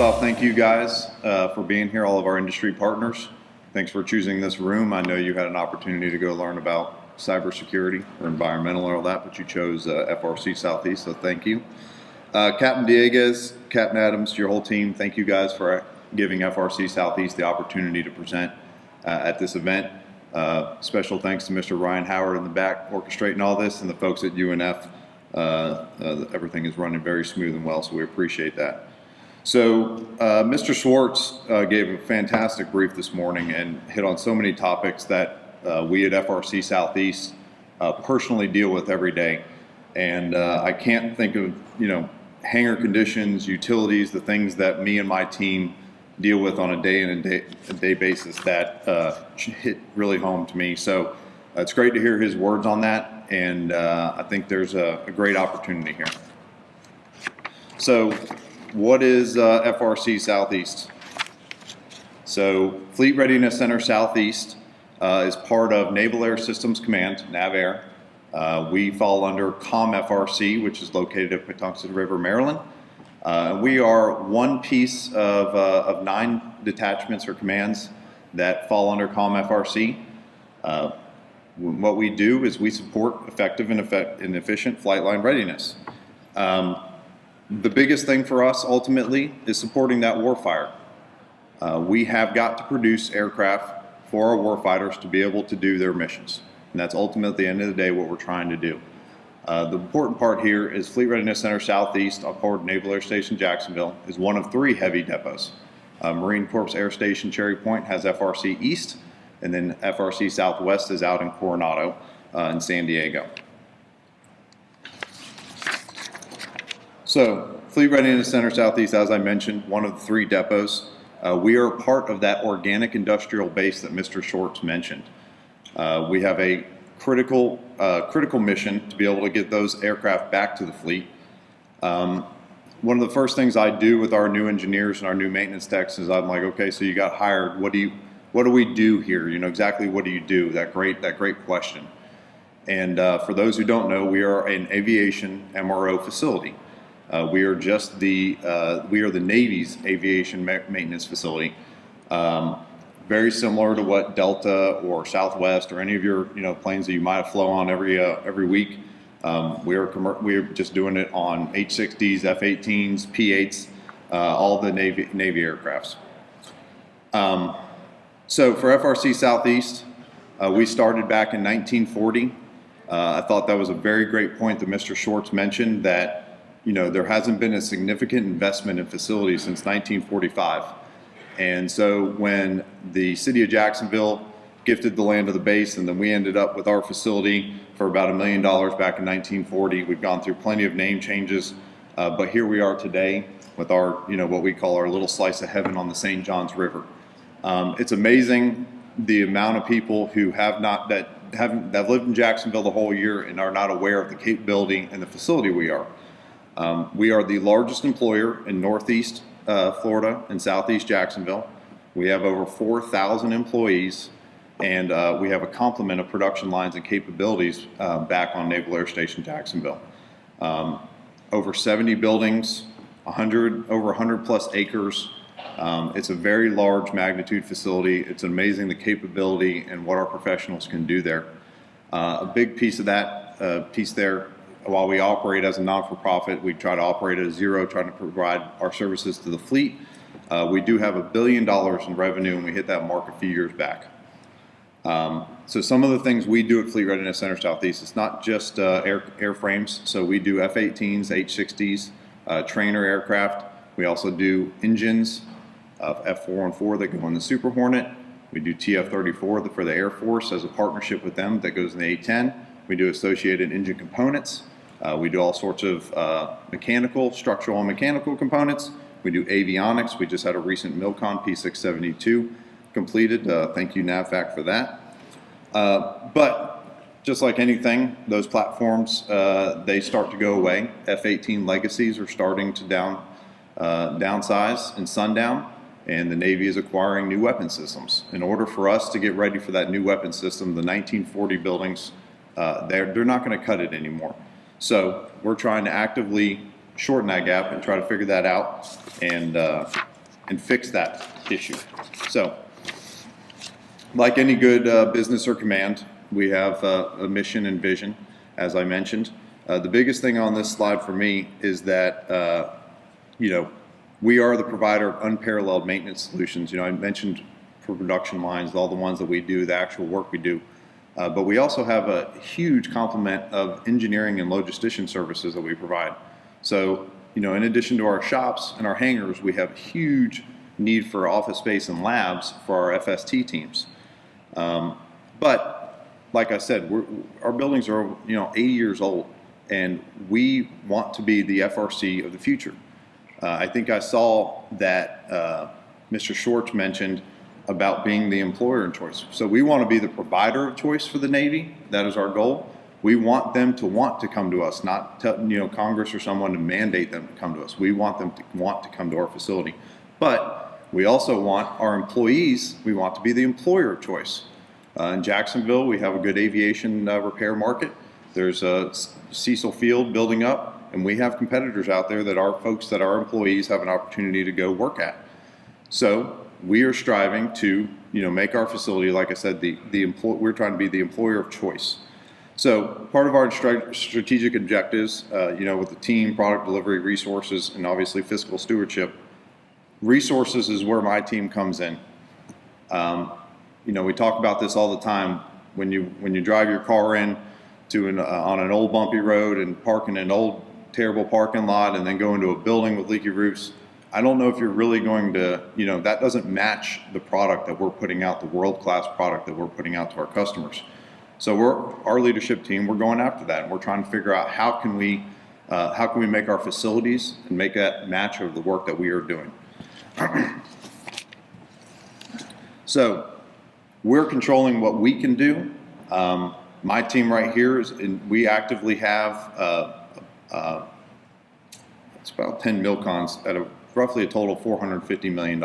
off, thank you guys for being here, all of our industry partners. Thanks for choosing this room. I know you had an opportunity to go learn about cybersecurity or environmental or all that, but you chose FRC Southeast, so thank you. Captain Dieguez, Captain Adams, your whole team, thank you guys for giving FRC Southeast the opportunity to present at this event. Special thanks to Mr. Ryan Howard in the back orchestrating all this, and the folks at UNF. Everything is running very smooth and well, so we appreciate that. So Mr. Schwartz gave a fantastic brief this morning and hit on so many topics that we at FRC Southeast personally deal with every day. And I can't think of, hangar conditions, utilities, the things that me and my team deal with on a day basis that hit really home to me. So it's great to hear his words on that, and I think there's a great opportunity here. So what is FRC Southeast? So Fleet Readiness Center Southeast is part of Naval Air Systems Command, NAVAIR. We fall under FRC, which is located at Patuxent River, Maryland. We are one piece of 9 detachments or commands that fall under FRC. What we do is we support effective and efficient flight line readiness. The biggest thing for us ultimately is supporting that warfighter. We have got to produce aircraft for our warfighters to be able to do their missions. And that's ultimately at the end of the day what we're trying to do. The important part here is Fleet Readiness Center Southeast, aboard Naval Air Station Jacksonville, is one of 3 heavy depots. Marine Corps Air Station Cherry Point has FRC East, and then FRC Southwest is out in Coronado in San Diego. So Fleet Readiness Center Southeast, as I mentioned, one of the 3 depots. We are part of that organic industrial base that Mr. Schwartz mentioned. We have a critical mission to be able to get those aircraft back to the fleet. One of the first things I do with our new engineers and our new maintenance techs is I'm like, okay, so you got hired. What do we do here? Exactly what do you do? That great question. And for those who don't know, we are an aviation MRO facility. We are the Navy's aviation maintenance facility. Very similar to what Delta or Southwest or any of your planes that you might have flown on every week. We are just doing it on H-60s, F-18s, P-8s, all the Navy aircrafts. So for FRC Southeast, we started back in 1940. I thought that was a very great point that Mr. Schwartz mentioned, that there hasn't been a significant investment in facilities since 1945. And so when the city of Jacksonville gifted the land of the base, and then we ended up with our facility for about $1 million back in 1940, we've gone through plenty of name changes, but here we are today with our, what we call our little slice of heaven on the St. Johns River. It's amazing the amount of people who that lived in Jacksonville the whole year and are not aware of the capability and the facility we are. We are the largest employer in Northeast Florida and Southeast Jacksonville. We have over 4,000 employees, and we have a complement of production lines and capabilities back on Naval Air Station Jacksonville. Over 70 buildings, over 100 plus acres. It's a very large magnitude facility. It's amazing the capability and what our professionals can do there. A big piece of that piece there, while we operate as a non-for-profit, we try to operate at 0, trying to provide our services to the fleet. We do have $1 billion in revenue, and we hit that mark a few years back. So some of the things we do at Fleet Readiness Center Southeast, it's not just airframes. So we do F-18s, H-60s, trainer aircraft. We also do engines of F-414 that go on the Super Hornet. We do TF-34 for the Air Force as a partnership with them that goes in the A-10. We do associated engine components. We do all sorts of structural and mechanical components. We do avionics. We just had a recent MILCON P672 completed. Thank you, NAVFAC, for that. But just like anything, those platforms, they start to go away. F-18 legacies are starting to downsize and sundown, and the Navy is acquiring new weapon systems. In order for us to get ready for that new weapon system, the 1940 buildings, they're not going to cut it anymore. So we're trying to actively shorten that gap and try to figure that out. And and fix that issue. So, like any good business or command, we have a mission and vision, as I mentioned. The biggest thing on this slide for me is that, we are the provider of unparalleled maintenance solutions. I mentioned for production lines, all the ones that we do, the actual work we do. But we also have a huge complement of engineering and logistician services that we provide. So, in addition to our shops and our hangars, we have huge need for office space and labs for our FST teams. But like I said, our buildings are 80 years old, and we want to be the FRC of the future. I think I saw that Mr. Schwartz mentioned about being the employer of choice. So we want to be the provider of choice for the Navy. That is our goal. We want them to want to come to us, not Congress or someone to mandate them to come to us. We want them to want to come to our facility. But we also want our employees, we want to be the employer of choice. In Jacksonville, we have a good aviation repair market. There's a Cecil Field building up, and we have competitors out there that our folks, that our employees have an opportunity to go work at. So we are striving to, make our facility, like I said, we're trying to be the employer of choice. So part of our strategic objectives, with the team, product delivery, resources, and obviously fiscal stewardship. Resources is where my team comes in. We talk about this all the time. When you drive your car in to on an old bumpy road and park in an old terrible parking lot and then go into a building with leaky roofs, I don't know if you're really going to, that doesn't match the product that we're putting out, the world-class product that we're putting out to our customers. So our leadership team, we're going after that, and we're trying to figure out how can we make our facilities and make that match of the work that we are doing. So we're controlling what we can do. My team right here we actively have it's about 10 MILCONs at roughly a total of $450 million.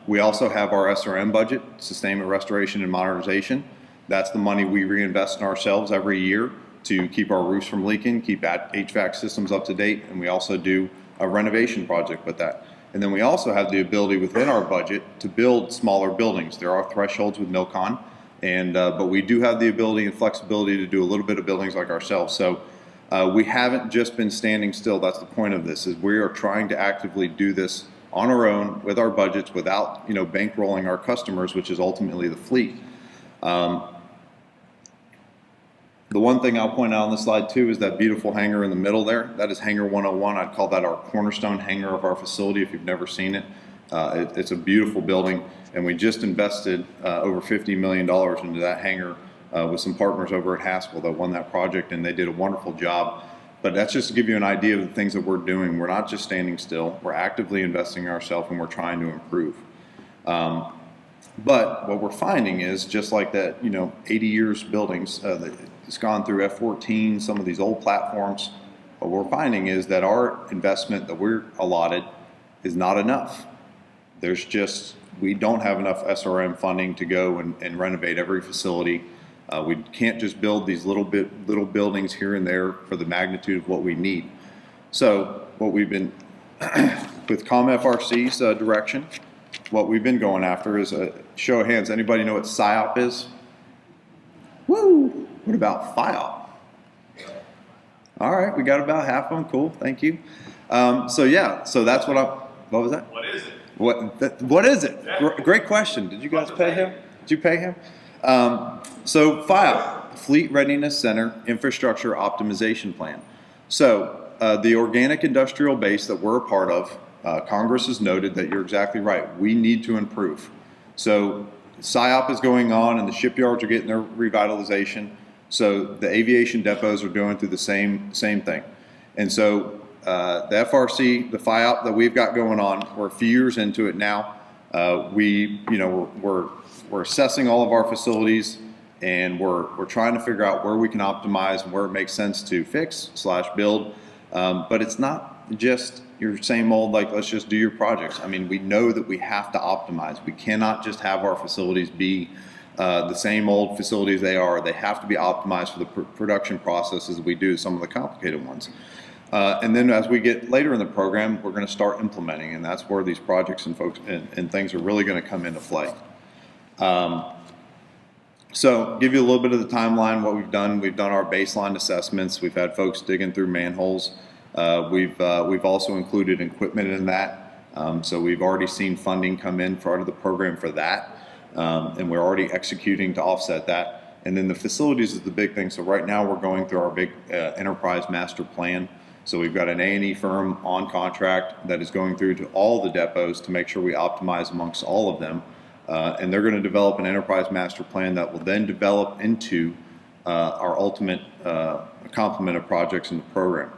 We also have our SRM budget, Sustainment, Restoration, and Modernization. That's the money we reinvest in ourselves every year to keep our roofs from leaking, keep HVAC systems up to date, and we also do a renovation project with that. And then we also have the ability within our budget to build smaller buildings. There are thresholds with MILCON, but we do have the ability and flexibility to do a little bit of buildings like ourselves. So we haven't just been standing still. That's the point of this, is we are trying to actively do this on our own with our budgets without, bankrolling our customers, which is ultimately the fleet. The one thing I'll point out on this slide too is that beautiful hangar in the middle there. That is Hangar 101. I'd call that our cornerstone hangar of our facility if you've never seen it. It's a beautiful building, and we just invested over $50 million into that hangar with some partners over at Haskell that won that project, and they did a wonderful job. But that's just to give you an idea of the things that we're doing. We're not just standing still. We're actively investing in ourselves, and we're trying to improve. But what we're finding is, just like that, 80 years buildings, it's gone through F-14, some of these old platforms. What we're finding is that our investment that we're allotted is not enough. We don't have enough SRM funding to go and renovate every facility. We can't just build these little buildings here and there for the magnitude of what we need. So what we've been, with ComFRC's direction, what we've been going after is a show of hands. Anybody know what PSYOP is? Woo! What about FIOP? All right, we got about half of them. Cool, thank you. So that's what was that? What is it? What is it? Yeah. Great question. Did you guys pay him? Did you pay him? So FIOP, Fleet Readiness Center Infrastructure Optimization Plan. So the organic industrial base that we're a part of, Congress has noted that you're exactly right. We need to improve. So PSYOP is going on, and the shipyards are getting their revitalization. So the aviation depots are going through the same thing. And so the FRC, the FIOP that we've got going on, we're a few years into it now. We're assessing all of our facilities, and we're trying to figure out where we can optimize and where it makes sense to fix/build. But it's not just your same old, like, let's just do your projects. I mean, we know that we have to optimize. We cannot just have our facilities be the same old facilities they are. They have to be optimized for the production processes we do, some of the complicated ones. And then as we get later in the program, we're going to start implementing, and that's where these projects and folks and things are really going to come into play. So give you a little bit of the timeline, what we've done our baseline assessments. We've had folks digging through manholes. We've also included equipment in that. So we've already seen funding come in for out of the program for that. And we're already executing to offset that. And then the facilities is the big thing. So right now we're going through our big enterprise master plan. So we've got an A&E firm on contract that is going through to all the depots to make sure we optimize amongst all of them. And they're going to develop an enterprise master plan that will then develop into our ultimate complement of projects in the program.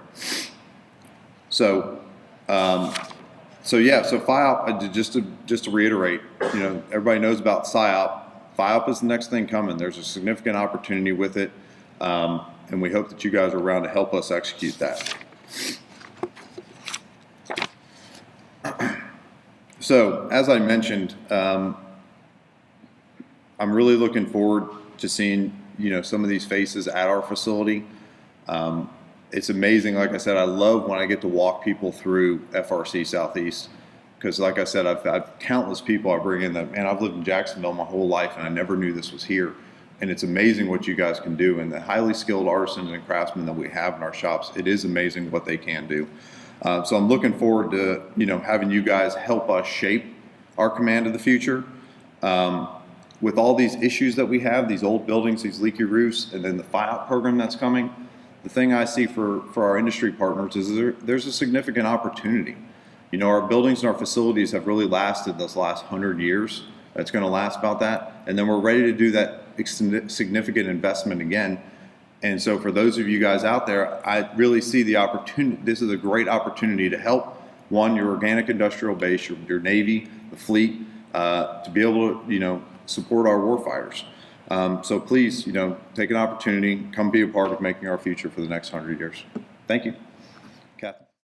So, so FIOP, just to reiterate, you know, everybody knows about SIOP. FIOP is the next thing coming. There's a significant opportunity with it, and we hope that you guys are around to help us execute that. So, as I mentioned, I'm really looking forward to seeing, you know, some of these faces at our facility. It's amazing. Like I said, I love when I get to walk people through FRC Southeast, because like I said, I've countless people I bring in that, man, I've lived in Jacksonville my whole life and I never knew this was here. And it's amazing what you guys can do, and the highly skilled artisans and craftsmen that we have in our shops, it is amazing what they can do. So I'm looking forward to, you know, having you guys help us shape our command of the future. With all these issues that we have, these old buildings, these leaky roofs, and then the FIOP program that's coming, the thing I see for our industry partners is there's a significant opportunity. You know, our buildings and our facilities have really lasted this last 100 years. It's going to last about that. And then we're ready to do that significant investment again. And so for those of you guys out there, I really see the opportunity. This is a great opportunity to help, one, your organic industrial base, your Navy, the fleet, to be able to, you know, support our warfighters. So please, you know, take an opportunity, come be a part of making our future for the next 100 years. Thank you.